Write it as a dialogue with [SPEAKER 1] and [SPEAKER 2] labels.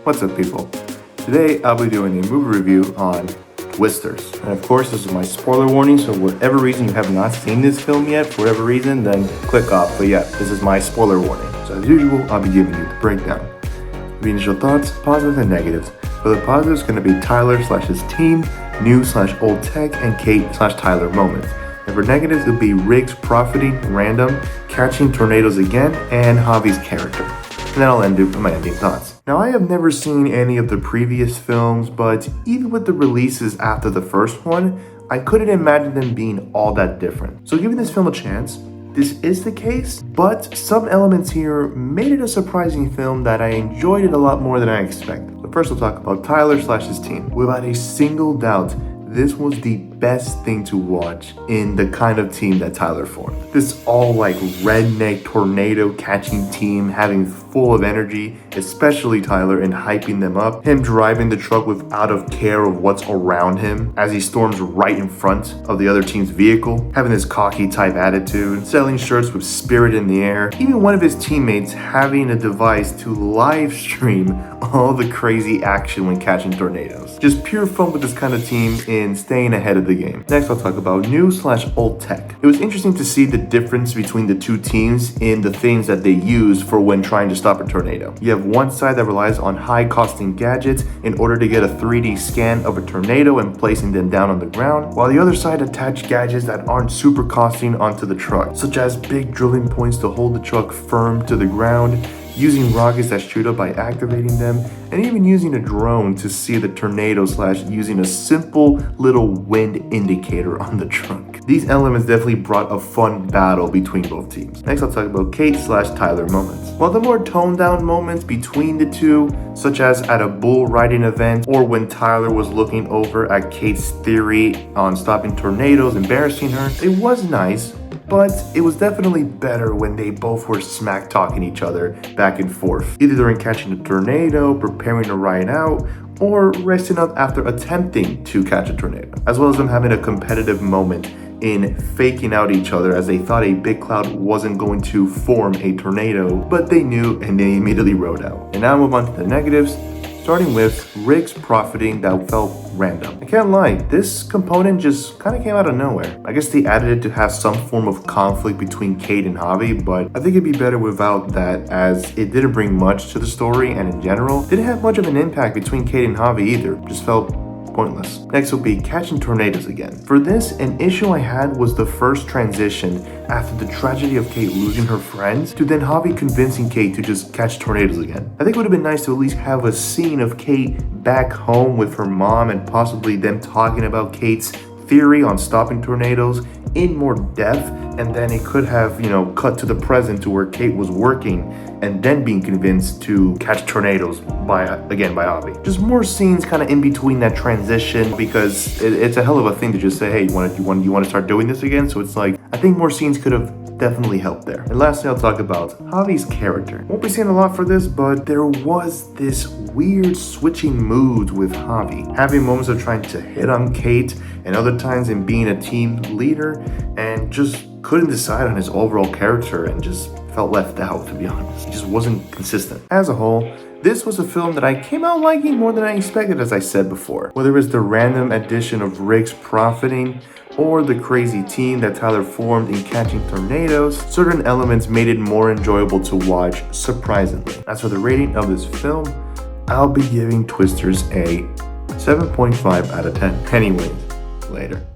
[SPEAKER 1] What's up, people? Today I'll be doing a movie review on Twisters. And of course, this is my spoiler warning, so whatever reason you have not seen this film yet, for whatever reason, then click off. But yeah, this is my spoiler warning. So as usual, I'll be giving you the breakdown. The initial thoughts, positives and negatives. For the positives, going to be Tyler / his team, new / old tech, and Kate / Tyler moments. And for negatives, it would be Riggs profiting, random, catching tornadoes again, and Javi's character. And then I'll end with my ending thoughts. Now, I have never seen any of the previous films, but even with the releases after the first one, I couldn't imagine them being all that different. So giving this film a chance, this is the case, but some elements here made it a surprising film that I enjoyed it a lot more than I expected. But first we'll talk about Tyler / his team. Without a single doubt, this was the best thing to watch in the kind of team that Tyler formed. This all like redneck tornado catching team, having full of energy, especially Tyler, and hyping them up. Him driving the truck without a care of what's around him as he storms right in front of the other team's vehicle, having this cocky type attitude, selling shirts with spirit in the air. Even one of his teammates having a device to live stream all the crazy action when catching tornadoes. Just pure fun with this kind of team in staying ahead of the game. Next, I'll talk about new / old tech. It was interesting to see the difference between the two teams in the things that they use for when trying to stop a tornado. You have one side that relies on high costing gadgets in order to get a 3D scan of a tornado and placing them down on the ground, while the other side attach gadgets that aren't super costing onto the truck, such as big drilling points to hold the truck firm to the ground, using rockets that shoot up by activating them, and even using a drone to see the tornado / using a simple little wind indicator on the truck. These elements definitely brought a fun battle between both teams. Next, I'll talk about Kate / Tyler moments. While the more toned down moments between the two, such as at a bull riding event or when Tyler was looking over at Kate's theory on stopping tornadoes, embarrassing her, it was nice. But it was definitely better when they both were smack talking each other back and forth, either during catching a tornado, preparing to ride out, or resting up after attempting to catch a tornado, as well as them having a competitive moment in faking out each other as they thought a big cloud wasn't going to form a tornado, but they knew and they immediately rode out. And now I'll move on to the negatives, starting with Riggs profiting that felt random. I can't lie, this component just kind of came out of nowhere. I guess they added it to have some form of conflict between Kate and Javi, but I think it'd be better without that, as it didn't bring much to the story and in general didn't have much of an impact between Kate and Javi either. Just felt pointless. Next will be catching tornadoes again. For this, an issue I had was the first transition after the tragedy of Kate losing her friends to then Javi convincing Kate to just catch tornadoes again. I think it would have been nice to at least have a scene of Kate back home with her mom and possibly them talking about Kate's theory on stopping tornadoes in more depth, and then it could have, cut to the present to where Kate was working and then being convinced to catch tornadoes by Javi. Just more scenes kind of in between that transition, because it's a hell of a thing to just say, hey, you want to start doing this again? So it's like, I think more scenes could have definitely helped there. And lastly, I'll talk about Javi's character. Won't be seeing a lot for this, but there was this weird switching moods with Javi, having moments of trying to hit on Kate and other times in being a team leader, and just couldn't decide on his overall character and just felt left out, to be honest. He just wasn't consistent. As a whole, this was a film that I came out liking more than I expected, as I said before. Whether it's the random addition of Riggs profiting or the crazy team that Tyler formed in catching tornadoes, certain elements made it more enjoyable to watch, surprisingly. As for the rating of this film, I'll be giving Twisters a 7.5 out of 10. Anyways, later.